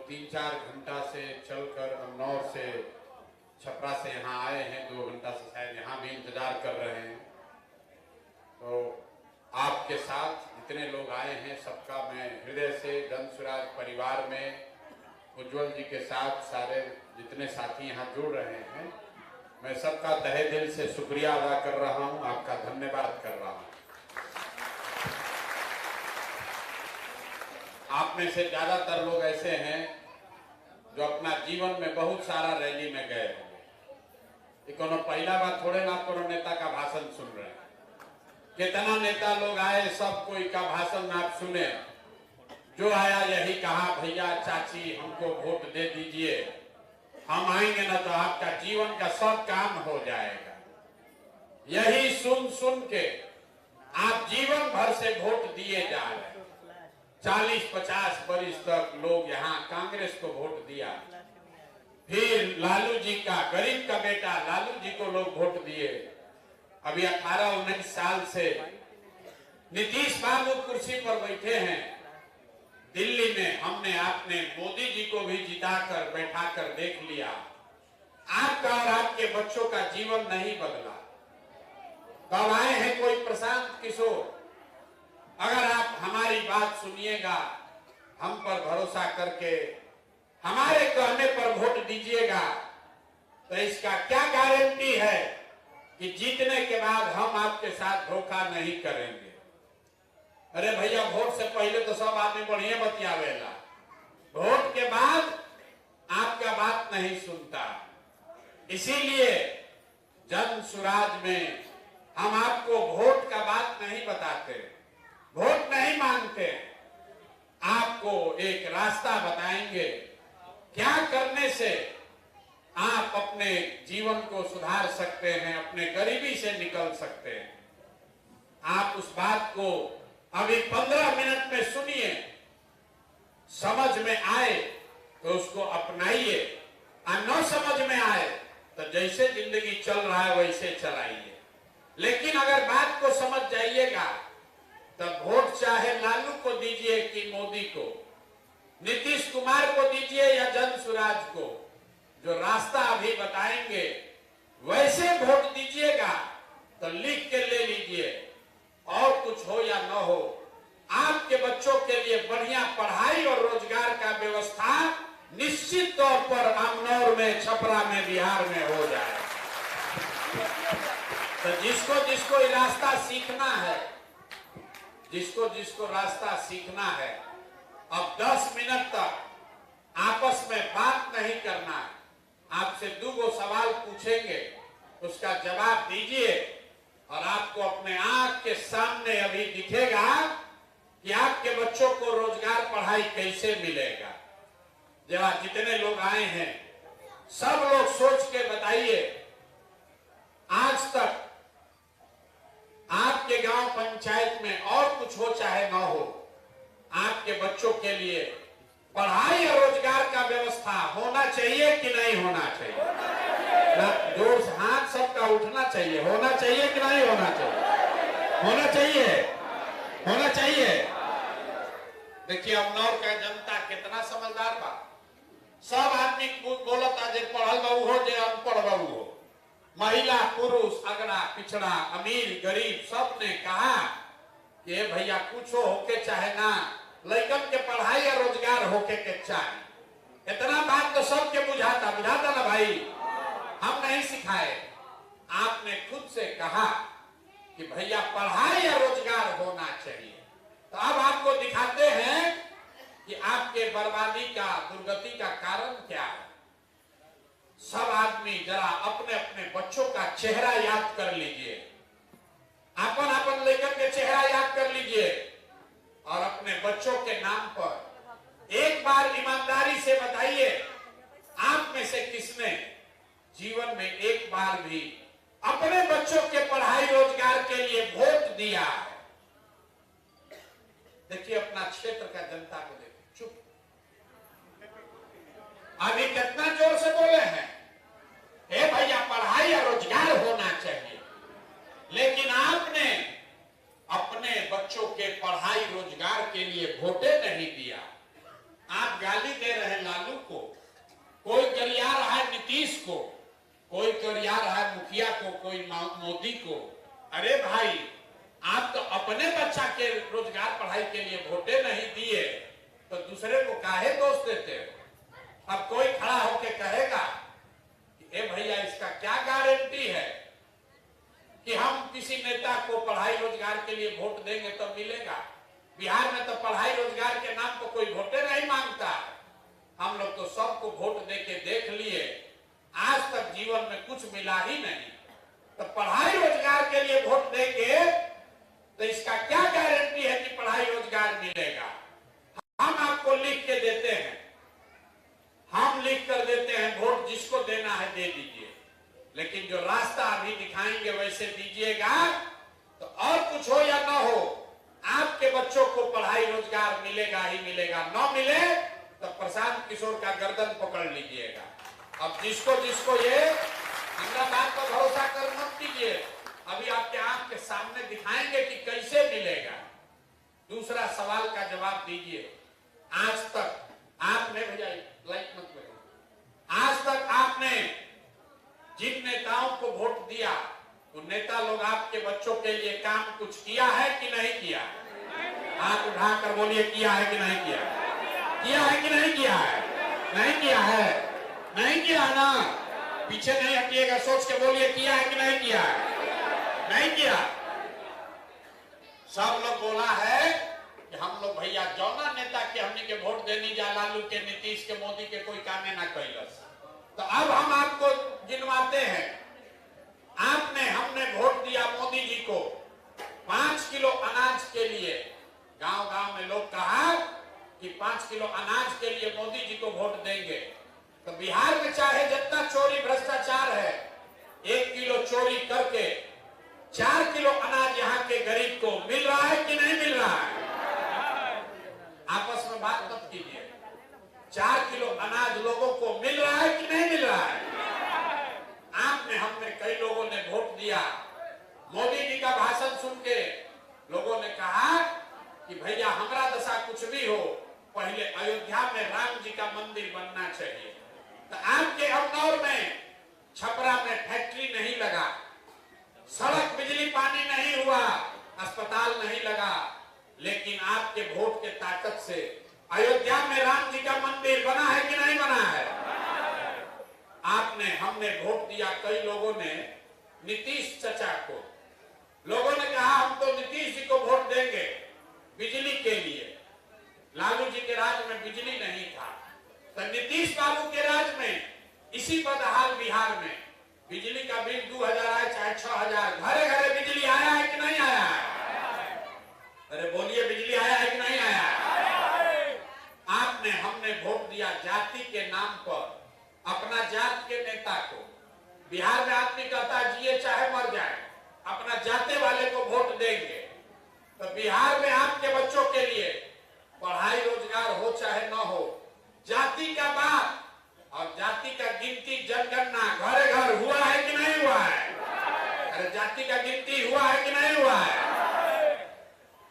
3-4 घंटा से चलकर अमनौर से छपरा से यहाँ आए हैं, 2 घंटा से शायद यहाँ भी इंतजार कर रहे हैं। तो आपके साथ जितने लोग आए हैं सबका मैं हृदय से जनसुराज परिवार में उज्जवल जी के साथ सारे जितने साथी यहाँ जुड़ रहे हैं, मैं सबका तहे दिल से शुक्रिया अदा कर रहा हूँ, आपका धन्यवाद कर रहा हूँ। आप में से ज्यादातर लोग ऐसे हैं जो अपना जीवन में बहुत सारा रैली में गए होंगे। कोनो पहला बार थोड़े ना कोनो नेता का भाषण सुन रहे हैं। कितना नेता लोग आए, सब कोई का भाषण आप सुने। जो आया यही कहा, भैया चाची हमको वोट दे दीजिए, हम आएंगे ना तो आपका जीवन का सब काम हो जाएगा। यही सुन सुन के आप जीवन भर से वोट दिए जा रहे हैं। 40-50 वर्ष तक लोग यहाँ कांग्रेस को वोट दिया, फिर लालू जी का, गरीब का बेटा लालू जी को लोग वोट दिए। अभी 18-19 साल से नीतीश बाबू कुर्सी पर बैठे हैं दिल्ली में। हमने आपने मोदी जी को भी जिताकर बैठाकर देख लिया। आपका और आपके बच्चों का जीवन नहीं बदला। कब आए हैं कोई प्रशांत किशोर, अगर आप हमारी बात सुनिएगा, हम पर भरोसा करके हमारे कहने पर वोट दीजिएगा, तो इसका क्या गारंटी है कि जीतने के बाद हम आपके साथ धोखा नहीं करेंगे। अरे भैया, वोट से पहले तो सब आदमी बढ़िया बतियावेला, वोट के बाद आपका बात नहीं सुनता। इसीलिए जन सुराज में हम आपको वोट का बात नहीं बताते, वोट नहीं मांगते, आपको एक रास्ता बताएंगे क्या करने से आप अपने जीवन को सुधार सकते हैं, अपने गरीबी से निकल सकते हैं। आप उस बात को अभी 15 मिनट में सुनिए, समझ में आए तो उसको अपनाइए, और न समझ में आए तो जैसे जिंदगी चल रहा है वैसे चलाइए। लेकिन अगर बात को समझ जाइएगा तब वोट चाहे लालू को दीजिए कि मोदी को, नीतीश कुमार को दीजिए या जन सुराज को, जो रास्ता अभी बताएंगे वैसे वोट दीजिएगा तो लिख के ले लीजिए। और कुछ हो या न हो, आपके बच्चों के लिए बढ़िया पढ़ाई और रोजगार का व्यवस्था निश्चित तौर पर अमनौर में, छपरा में, बिहार में हो जाए। तो जिसको जिसको ये रास्ता सीखना है, जिसको जिसको रास्ता सीखना है, अब 10 मिनट तक आपस में बात नहीं करना है। आपसे 2 सवाल पूछेंगे, उसका जवाब दीजिए, और आपको अपने आंख के सामने अभी दिखेगा कि आपके बच्चों को रोजगार, पढ़ाई कैसे मिलेगा। जरा जितने लोग आए हैं सब लोग सोच के बताइए, आज तक आपके गांव पंचायत में और कुछ हो चाहे ना हो, आपके बच्चों के लिए पढ़ाई और रोजगार का व्यवस्था होना चाहिए कि नहीं होना चाहिए? जोर से हाथ सबका उठना चाहिए। होना चाहिए कि नहीं होना चाहिए? होना चाहिए, होना चाहिए। देखिए अमनौर का जनता कितना समझदार बा। सब आदमी बोलता, जे पढ़ल बाबू हो, जे अनपढ़ बाबू हो, महिला पुरुष, अगड़ा पिछड़ा, अमीर गरीब, सब ने कहा कि भैया कुछ होके चाहे ना, लड़कन के पढ़ाई और रोजगार होके के चाहे। इतना बात तो सबके बुझाता ना भाई, हम नहीं सिखाए। आपने खुद से कहा कि भैया पढ़ाई और रोजगार होना चाहिए। तो अब आपको दिखाते हैं कि आपके बर्बादी का, दुर्गति का कारण क्या है। सब आदमी जरा अपने अपने बच्चों का चेहरा याद कर लीजिए, अपन अपन लेकर के चेहरा याद कर लीजिए, और अपने बच्चों के नाम पर एक बार ईमानदारी से बताइए, आप में से किसने जीवन में एक बार भी अपने बच्चों के पढ़ाई रोजगार के लिए वोट दिया है? देखिए अपना क्षेत्र का जनता को देखिए, चुप। अभी कितना जोर से बोले हैं, हे भैया पढ़ाई और रोजगार होना चाहिए, लेकिन आपने अपने बच्चों के पढ़ाई रोजगार के लिए वोटे नहीं दिया। आप गाली दे रहे लालू है मुखिया को, कोई मोदी को, अरे भाई आप तो अपने बच्चा के रोजगार पढ़ाई के लिए वोटे नहीं दिए तो दूसरे को काहे दोष देते हो? अब कोई खड़ा होके कहेगा कि ए भैया इसका क्या गारंटी है कि हम किसी नेता को पढ़ाई रोजगार के लिए वोट देंगे तो मिलेगा? बिहार में तो पढ़ाई रोजगार के नाम पर कोई वोटे नहीं मांगता। हम लोग तो सबको वोट दे के देख लिए, आज तक जीवन में कुछ मिला ही नहीं। तो पढ़ाई रोजगार के लिए वोट देंगे तो इसका क्या गारंटी है कि पढ़ाई रोजगार मिलेगा? हम आपको लिख के देते हैं, हम लिख कर देते हैं, वोट जिसको देना है दे दीजिए, लेकिन जो रास्ता अभी दिखाएंगे वैसे दीजिएगा तो और कुछ हो या ना हो आपके बच्चों को पढ़ाई रोजगार मिलेगा ही मिलेगा। न मिले तो प्रशांत किशोर का गर्दन पकड़ लीजिएगा। अब जिसको जिसको ये हमरा बात पर भरोसा कर मत कीजिए, अभी आपके आंख के सामने दिखाएंगे कि कैसे मिलेगा। दूसरा सवाल का जवाब दीजिए। आज तक आपने, भैया लाइट मत करिए, आज तक आपने जिन नेताओं को वोट दिया वो नेता लोग आपके बच्चों के लिए काम कुछ किया है कि नहीं किया? हाथ उठाकर बोलिए, किया है कि नहीं किया? किया है कि नहीं किया है? नहीं किया है, नहीं किया ना? पीछे नहीं हटिएगा, सोच के बोलिए किया है कि नहीं किया है? नहीं किया। सब लोग बोला है कि हम लोग भैया जौना नेता के हमने के वोट देनी जा, लालू के, नीतीश के, मोदी के कोई कामे ना कैलस। तो अब हम आपको गिनवाते हैं। आपने, हमने वोट दिया मोदी जी को 5 किलो अनाज के लिए। गांव गांव में लोग कहा कि 5 किलो अनाज के लिए मोदी जी को वोट देंगे। तो बिहार में चाहे जितना चोरी भ्रष्टाचार है, 1 किलो चोरी करके 4 किलो अनाज यहाँ के गरीब को मिल रहा है कि नहीं मिल रहा है? आपस में बात मत कीजिए। 4 किलो अनाज लोगों को मिल रहा है कि नहीं मिल रहा है? आपने, हमने, कई लोगों ने वोट दिया। मोदी जी का भाषण सुन के लोगों ने कहा कि भैया हमारा दशा कुछ भी हो, पहले अयोध्या में राम जी का मंदिर बनना चाहिए। तो आपके अमनौर में, छपरा में फैक्ट्री नहीं लगा, सड़क, बिजली, पानी नहीं हुआ, अस्पताल नहीं लगा, लेकिन आपके वोट के ताकत से अयोध्या में राम जी का मंदिर बना है कि नहीं बना है? आपने, हमने वोट दिया। कई लोगों ने नीतीश चचा को, लोगों ने कहा हम तो नीतीश जी को वोट देंगे बिजली के लिए। लालू जी के राज में बिजली नहीं था, तो नीतीश बाबू के राज में इसी बदहाल बिहार में बिजली का बिल 2000 आए चाहे 6000, घरे घरे बिजली आया है कि नहीं आया है? अरे बोलिए, बिजली आया है कि नहीं आया है? आपने, हमने वोट दिया जाति के नाम पर, अपना जात के नेता को। बिहार में आदमी कहता है जिए चाहे मर जाए, अपना जाते वाले को वोट देंगे। तो बिहार में आपके बच्चों के लिए पढ़ाई रोजगार हो चाहे न हो, जाति का बात और जाति का गिनती, जनगणना घरे घर हुआ है कि नहीं हुआ है? अरे जाति का गिनती हुआ है कि नहीं हुआ है?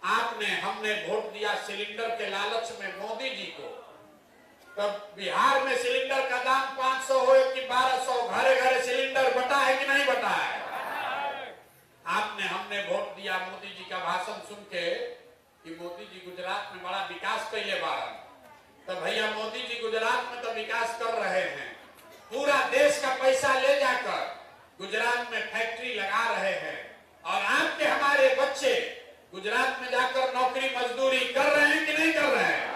आपने, हमने वोट दिया सिलेंडर के लालच में मोदी जी को। तब बिहार में सिलेंडर का दाम 500 हो कि 1200, घरे घरे सिलेंडर बटा है कि नहीं बटा है? आपने, हमने वोट दिया मोदी जी का भाषण सुन के कि मोदी जी गुजरात में बड़ा विकास कैले बारन। तो भैया मोदी जी गुजरात में तो विकास कर रहे हैं, पूरा देश का पैसा ले जाकर गुजरात में फैक्ट्री लगा रहे हैं, और आपके, हमारे बच्चे गुजरात में जाकर नौकरी मजदूरी कर रहे हैं कि नहीं कर रहे हैं?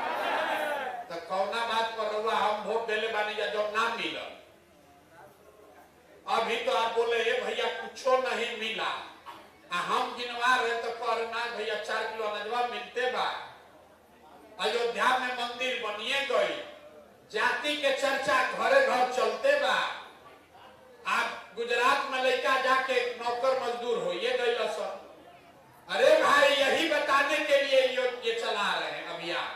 तो कौना बात पर रहुआ हम वोट देले बानी या जो नाम मिला? अभी तो आप बोले ये भैया कुछो नहीं मिला, हम गिनवा रहे तो कह ना भैया 4 किलो अनाजवा मिलते बा, अयोध्या में मंदिर बनिए गई, जाति के चर्चा घरे घर चलते बा। आप गुजरात में लड़का जाके नौकर मजदूर होइए गई लसन। अरे भाई, यही बताने के लिए ये चला रहे हैं अभियान।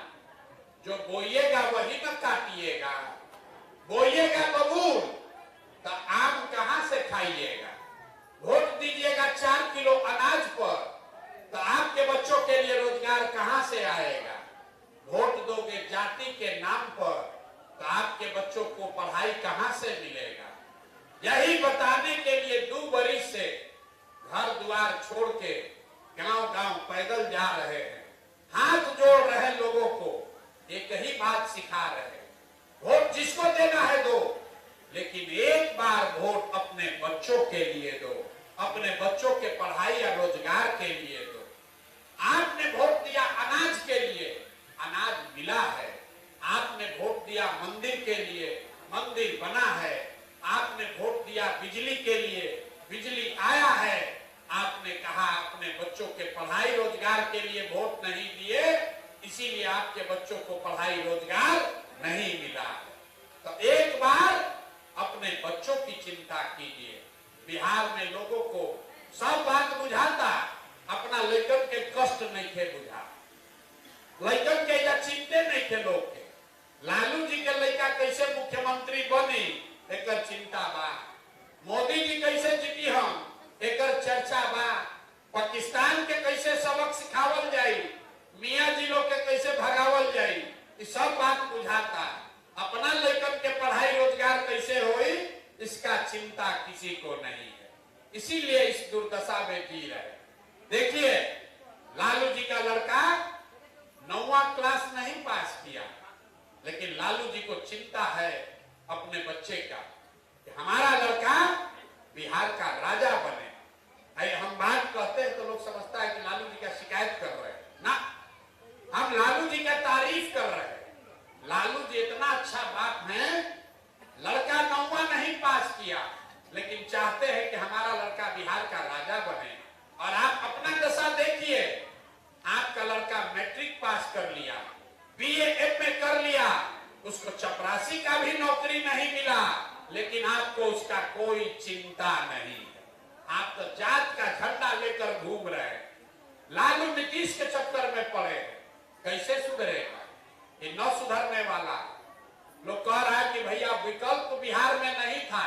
जो बोइएगा वही न काटिएगा, बोइएगा बबूल तो आम कहां से खाइएगा? वोट दीजिएगा 4 किलो अनाज पर तो आपके बच्चों के लिए रोजगार कहां से आएगा? वोट दोगे जाति के नाम पर तो आपके बच्चों को पढ़ाई कहां से मिलेगा? यही बताने के लिए 2 बरिस से घर द्वार छोड़ के गांव-गांव पैदल जा रहे हैं, हाथ जोड़ रहे लोगों को, एक ही बात सिखा रहे हैं, वोट जिसको देना है दो, लेकिन एक बार वोट अपने बच्चों के लिए दो, अपने बच्चों के पढ़ाई या रोजगार के लिए दो। आपने वोट दिया अनाज के लिए, अनाज मिला है। आपने वोट दिया मंदिर के लिए, मंदिर बना है। आपने वोट दिया बिजली के लिए, बिजली आया है। आपने कहा अपने बच्चों के पढ़ाई रोजगार के लिए वोट नहीं दिए, इसीलिए आपके बच्चों को पढ़ाई रोजगार नहीं मिला। तो एक बार अपने बच्चों की चिंता कीजिए। बिहार में लोगों को सब बात बुझाता, अपना लड़कन के कष्ट नहीं थे बुझा, लड़कन के या चिंते नहीं थे लोग के। लालू जी के लड़का कैसे मुख्यमंत्री बनी एकर चिंता बा, मोदी जी कैसे जीती हम एकर चर्चा बा, पाकिस्तान के कैसे सबक सिखावल जाई, मियाँ जी लोग के कैसे भगावल जाई, ये सब बात बुझाता। अपना लड़कन के पढ़ाई रोजगार कैसे होई इसका चिंता किसी को नहीं है, इसीलिए इस दुर्दशा में जी रहे। देखिए लालू जी का लड़का 9वां क्लास नहीं पास किया, लेकिन लालू जी को चिंता है अपने बच्चे का कि हमारा लड़का बिहार का राजा बने। हम बात कहते हैं तो लोग समझता है कि लालू जी का शिकायत कर रहे हैं, ना, हम लालू जी का तारीफ कर रहे हैं। लालू जी इतना अच्छा बाप है, लड़का 9वां नहीं पास किया, लेकिन चाहते हैं कि हमारा लड़का बिहार का राजा बने। और आप अपना दशा देखिए, आपका लड़का मैट्रिक पास कर लिया, बीए एमए कर लिया, उसको चपरासी का भी नौकरी नहीं मिला, लेकिन आपको उसका कोई चिंता नहीं है। आप तो जात का झंडा लेकर घूम रहे हैं। लालू नीतीश के चक्कर में पड़े हैं, कैसे सुधरेगा? ये न सुधरने वाला। लोग कह रहा है कि भैया विकल्प बिहार में नहीं था,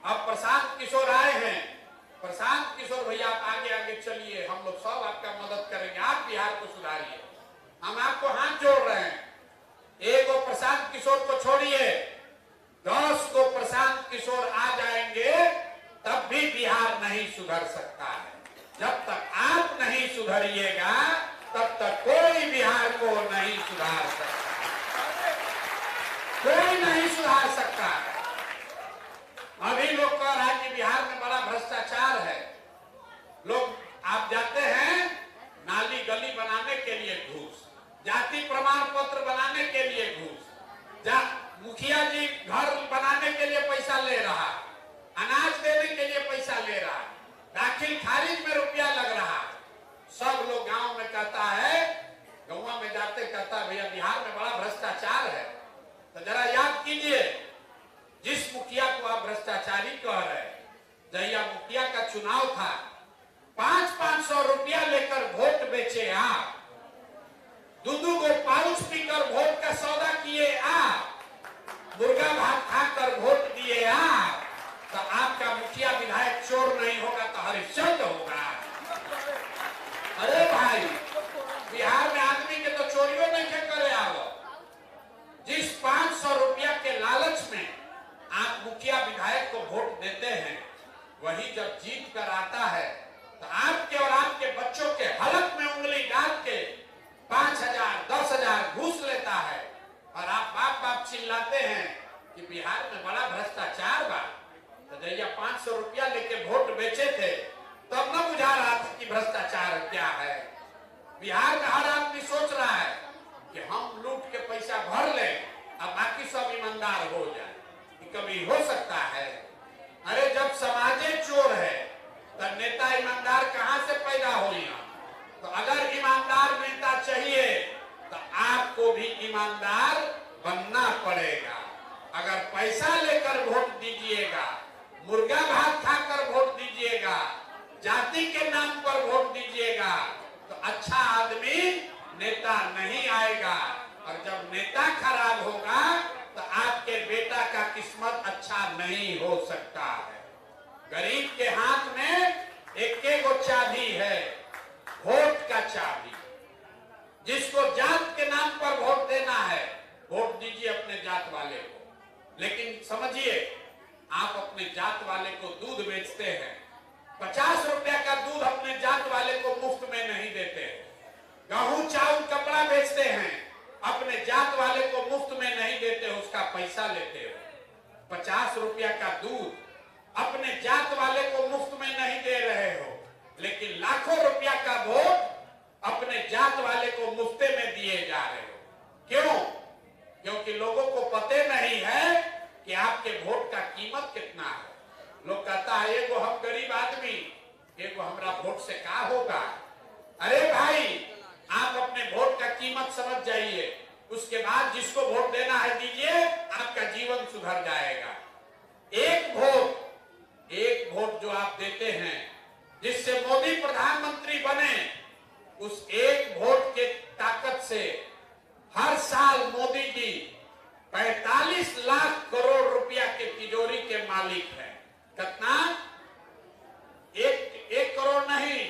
अब प्रशांत किशोर आए हैं। प्रशांत किशोर भैया आप आगे आगे चलिए, हम लोग सब आपका मदद करेंगे, आप बिहार को सुधारिए, हम आपको हाथ जोड़ रहे हैं। एक को प्रशांत किशोर को छोड़िए, 10 को प्रशांत किशोर आ जाएंगे तब भी बिहार नहीं सुधर सकता है। जब तक आप नहीं सुधरिएगा तब तक कोई बिहार को नहीं सुधार सकता, कोई नहीं सुधार सकता। अभी लोग कह रहा है कि बिहार में बड़ा भ्रष्टाचार है। लोग आप जाते हैं नाली गली बनाने के लिए घूस, जाति प्रमाण पत्र बनाने के लिए घूस, मुखिया जी घर बनाने के लिए पैसा ले रहा, अनाज देने के लिए पैसा ले रहा, दाखिल खारिज में रुपया लग रहा। सब लोग गांव में कहता है, गांव में जाते कहता है भैया बिहार में बड़ा भ्रष्टाचार है। तो जरा याद कीजिए, जिस मुखिया को आप भ्रष्टाचारी कह रहे, जहिया मुखिया का चुनाव था 500-500 रुपया लेकर वोट बेचे आप, 2-2 को पाउच पीकर वोट का सौदा किए आप, मुर्गा भात खाकर वोट दिए आप, तो आपका मुखिया विधायक चोर नहीं होगा तो हरिश्चंद्र होगा। अरे भाई, बिहार में आदमी के तो चोरियों नहीं करे आवो। जिस 500 रुपया के लालच में आप मुखिया विधायक को वोट देते हैं, वही जब जीत कर आता है तो आपके और आपके बच्चों के हलक में उंगली डाल के 5,000-10,000 घूस लेता है, और आप बाप बाप चिल्लाते हैं कि बिहार में बड़ा भ्रष्टाचार बा। तो जैया 500 रुपया लेके वोट बेचे थे तब न बुझा रहा था कि भ्रष्टाचार क्या है। बिहार में हर आदमी सोच रहा है कि हम लूट के पैसा भर ले, अब बाकी सब ईमानदार हो जाए। कभी हो सकता है? अरे जब समाजे चोर है तो नेता ईमानदार कहां से पैदा होगा? तो अगर ईमानदार नेता चाहिए तो आपको भी ईमानदार बनना पड़ेगा। अगर पैसा लेकर वोट दीजिएगा, मुर्गा भात खाकर वोट दीजिएगा, जाति के नाम पर वोट दीजिएगा, तो अच्छा आदमी नेता नहीं आएगा। और जब नेता खराब होगा तो आपके बेटा का किस्मत अच्छा नहीं हो सकता है। गरीब के हाथ में एक गो चाबी है, वोट का चाबी। जिसको जात के नाम पर वोट देना है, वोट दीजिए अपने जात वाले को, लेकिन समझिए आप बेचते हैं। 50 रुपया का दूध अपने जात वाले को मुफ्त में नहीं देते। गेहूं चावल कपड़ा बेचते हैं, अपने जात वाले को मुफ्त में नहीं देते, उसका पैसा लेते हो। 50 रुपया का दूध अपने जात वाले को मुफ्त में नहीं दे रहे हो, लेकिन लाखों रुपया का वोट अपने जात वाले को मुफ्ते में दिए जा रहे हो। क्यों? क्योंकि लोगों को पता नहीं है कि आपके वोट का कीमत कितना है। लोग कहता है एगो हम गरीब आदमी, एगो हमरा वोट से क्या होगा। अरे भाई, आप अपने वोट का कीमत समझ जाइए, उसके बाद जिसको वोट देना है दीजिए, आपका जीवन सुधर जाएगा। एक वोट जो आप देते हैं जिससे मोदी प्रधानमंत्री बने, उस एक वोट के ताकत से हर साल मोदी जी 45 लाख करोड़ रुपया के तिजोरी के मालिक हैं। कितना? एक करोड़ नहीं,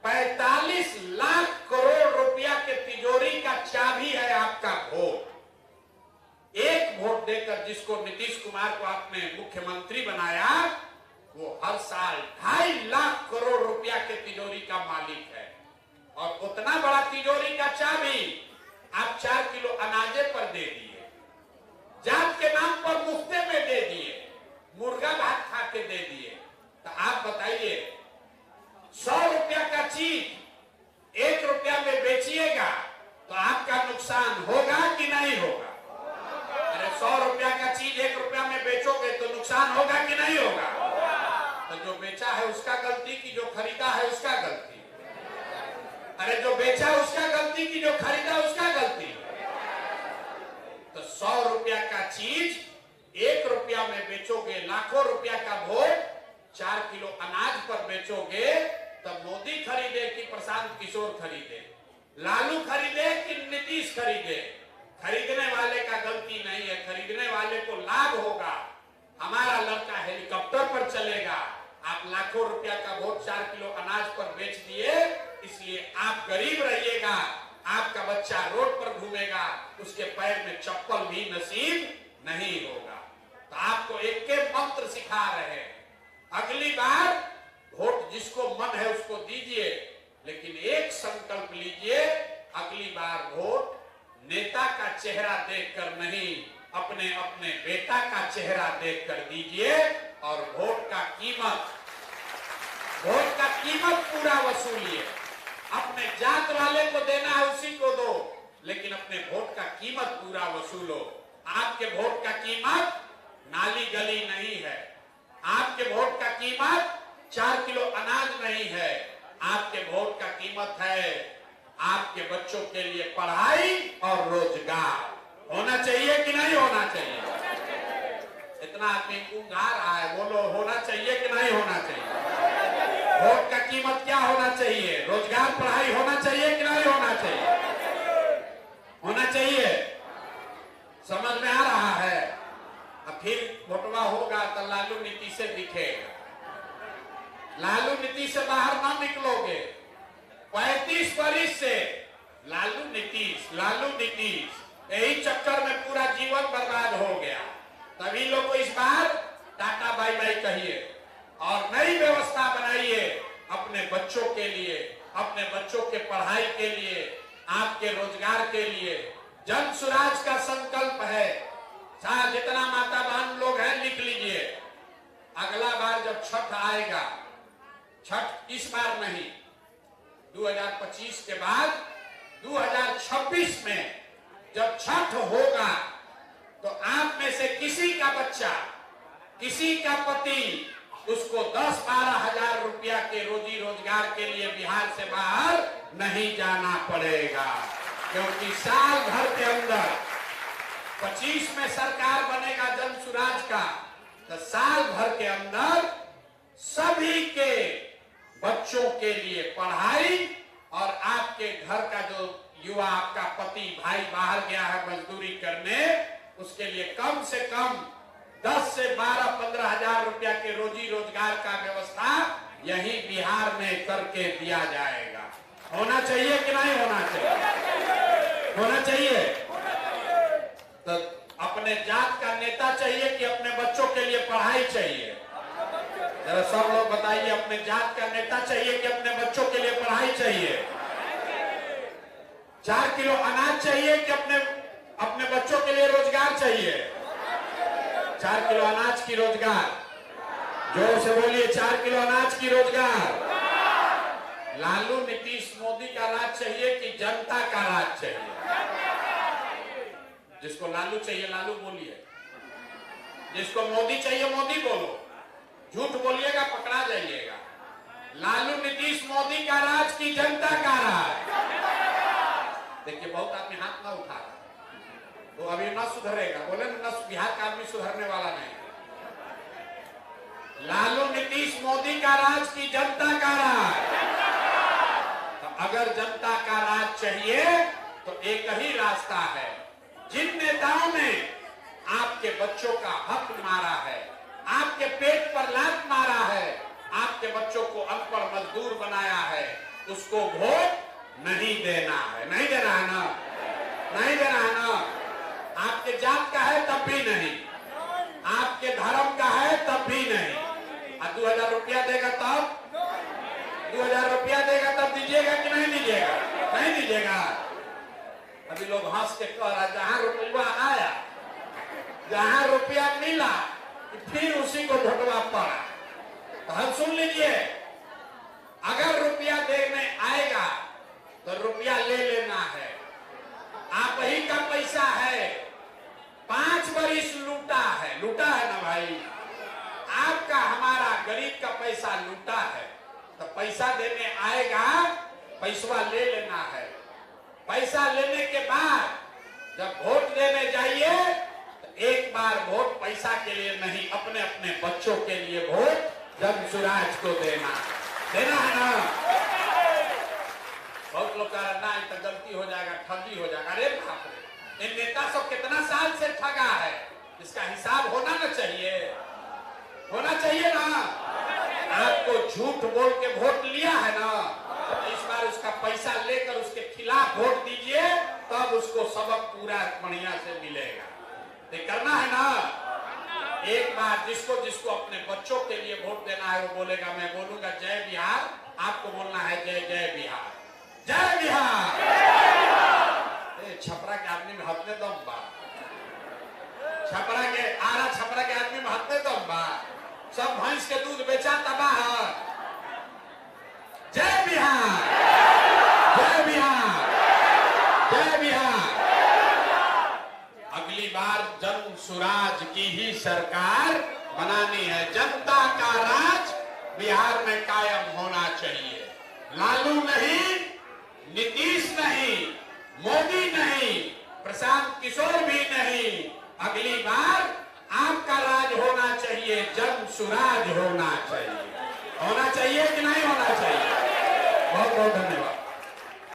45 लाख करोड़ रुपया के तिजोरी का चाबी है आपका वोट। एक वोट देकर जिसको नीतीश कुमार को आपने मुख्यमंत्री बनाया, वो हर साल 2.5 लाख करोड़ रुपया के तिजोरी का मालिक है। और उतना बड़ा तिजोरी का चाबी आप 4 किलो अनाजे पर दे दिए, जात के नाम पर मुफ्ते में दे दिए, मुर्गा भात खा के दे दिए। तो आप बताइए, 100 रुपया का चीज 1 रुपया में बेचिएगा तो आपका नुकसान होगा कि नहीं होगा? अरे 100 रुपया का चीज 1 रुपया में बेचोगे तो नुकसान होगा कि नहीं होगा? तो जो बेचा है उसका गलती कि जो खरीदा है उसका गलती? अरे जो बेचा उसका गलती कि जो खरीदा उसका गलती? तो 100 रुपया का चीज 1 रुपया में बेचोगे, लाखों रुपया का वोट 4 किलो अनाज पर बेचोगे, तब मोदी खरीदे कि प्रशांत किशोर खरीदे, लालू खरीदे कि नीतीश खरीदे? खरीदने वाले का गलती नहीं है, खरीदने वाले को लाभ होगा। हमारा लड़का हेलीकॉप्टर पर चलेगा, आप लाखों रुपया का वोट 4 किलो अनाज पर बेच दिए, इसलिए आप गरीब रहिएगा, आपका बच्चा रोड पर घूमेगा, उसके पैर में चप्पल भी नसीब नहीं होगा। तो आपको एक के मंत्र सिखा रहे हैं, अगली बार वोट जिसको मन है उसको दीजिए, लेकिन एक संकल्प लीजिए, अगली बार वोट नेता का चेहरा देखकर नहीं, अपने अपने बेटा का चेहरा देखकर दीजिए। और वोट का कीमत पूरा वसूलिए। अपने जात वाले को देना है उसी को दो, लेकिन अपने वोट का कीमत पूरा वसूलो। आपके वोट का कीमत नाली गली नहीं है, आपके वोट का कीमत 4 किलो अनाज नहीं है, आपके वोट का कीमत है आपके बच्चों के लिए पढ़ाई और रोजगार। होना चाहिए कि नहीं होना चाहिए? इतना आदमी उंघा रहा है, बोलो होना चाहिए कि नहीं होना चाहिए? वोट का कीमत क्या होना चाहिए? रोजगार पढ़ाई होना चाहिए कि नहीं होना चाहिए? होना चाहिए। समझ में आ रहा है? अब फिर वोटवा होगा तो लालू नीति से दिखेगा। लालू नीति से बाहर ना निकलोगे। 35 वर्ष से लालू नीतीश यही चक्कर में पूरा जीवन बर्बाद हो गया। तभी लोग को इस बार टाटा बाय बाय कहिए और नई व्यवस्था बनाइए अपने बच्चों के लिए, अपने बच्चों के पढ़ाई के लिए, आपके रोजगार के लिए। जन सुराज का संकल्प है। चाहे जितना माता बहन लोग हैं लिख लीजिए, अगला बार जब छठ आएगा, छठ इस बार नहीं, 2025 के बाद 2026 में जब छठ होगा, तो आप में से किसी का बच्चा, किसी का पति उसको 10-12 हजार रुपया के रोजी रोजगार के लिए बिहार से बाहर नहीं जाना पड़ेगा। क्योंकि साल भर के अंदर 25 में सरकार बनेगा जन सुराज का, तो साल भर के अंदर सभी के बच्चों के लिए पढ़ाई और आपके घर का जो युवा आपका पति भाई बाहर गया है मजदूरी करने, उसके लिए कम से कम 10 से 12-15 हजार रुपया के रोजी रोजगार का व्यवस्था यही बिहार में करके दिया जाएगा। होना चाहिए कि नहीं होना चाहिए? होना चाहिए। तो अपने जात का नेता चाहिए कि अपने बच्चों के लिए पढ़ाई चाहिए? जरा सब लोग बताइए, अपने जात का नेता चाहिए कि अपने बच्चों के लिए पढ़ाई चाहिए? 4 किलो अनाज चाहिए कि अपने बच्चों के लिए रोजगार चाहिए? 4 किलो अनाज की रोजगार, जोर से बोलिए, 4 किलो अनाज की रोजगार। लालू नीतीश मोदी का राज चाहिए कि जनता का राज चाहिए? जिसको लालू चाहिए लालू बोलिए, जिसको मोदी चाहिए मोदी बोलो, झूठ बोलिएगा पकड़ा जाइएगा। लालू नीतीश मोदी का राज की जनता का राज? देखिए बहुत आदमी हाथ ना उठा, वो अभी ना सुधरेगा, बोले ना बिहार का आदमी सुधरने वाला नहीं। लालू नीतीश मोदी का राज की जनता का राज? तो अगर जनता का राज चाहिए तो एक ही रास्ता है। जिन नेताओं ने आपके बच्चों का हक मारा है, आपके पेट पर लात मारा है, आपके बच्चों को अनपढ़ मजदूर बनाया है, उसको वोट नहीं देना है। नहीं देना है ना? नहीं देना है ना? आपके जात का है तब भी नहीं, आपके धर्म का है तब भी नहीं। 2000 रुपया देगा तब, 2000 रुपया देगा तब दीजिएगा कि नहीं दीजिएगा? नहीं दीजिएगा। अभी लोग हंस के कह रहा, जहां रुपया आया, जहां रुपया मिला, फिर उसी को ढोटवा पड़ा। तो हम सुन लीजिए, अगर रुपया देने आएगा तो रुपया ले लेना है। आप ही का पैसा है, 5 बरिस लूटा है, लूटा है ना भाई? आपका हमारा गरीब का पैसा लूटा है, तो पैसा देने आएगा, पैसा ले लेना है। पैसा लेने के बाद जब वोट देने जाइए तो एक बार वोट पैसा के लिए नहीं, अपने अपने बच्चों के लिए वोट जमसुराज को देना है ना? बहुत लोग कह रहे ना तो गलती हो जाएगा, ठगी हो जाएगा। अरे बाप रे, इन नेता सब कितना साल से ठगा है, इसका हिसाब होना ना चाहिए? होना चाहिए ना? आपको झूठ बोल के वोट लिया है ना, इस बार उसका पैसा लेकर उसके खिलाफ वोट दीजिए, तब उसको सबक पूरा बढ़िया से मिलेगा। ये करना है ना? एक बार जिसको जिसको अपने बच्चों के लिए वोट देना है वो बोलेगा, मैं बोलूंगा जय बिहार, आपको बोलना है जय जय बिहार, जय बिहार। छपरा के आदमी में हथने दम बा, छपरा के आरा छपरा के आदमी में हथने दम बा, सब भैंस के दूध बेचा तबाह है। जय बिहार, जय बिहार, जय बिहार। अगली बार जन सुराज की ही सरकार बनानी है, जनता का राज बिहार में कायम होना चाहिए। लालू नहीं, नीतीश नहीं, मोदी नहीं, प्रशांत किशोर भी नहीं, अगली बार आपका राज होना चाहिए, जन सुराज होना चाहिए। होना चाहिए कि नहीं होना चाहिए? बहुत बहुत धन्यवाद।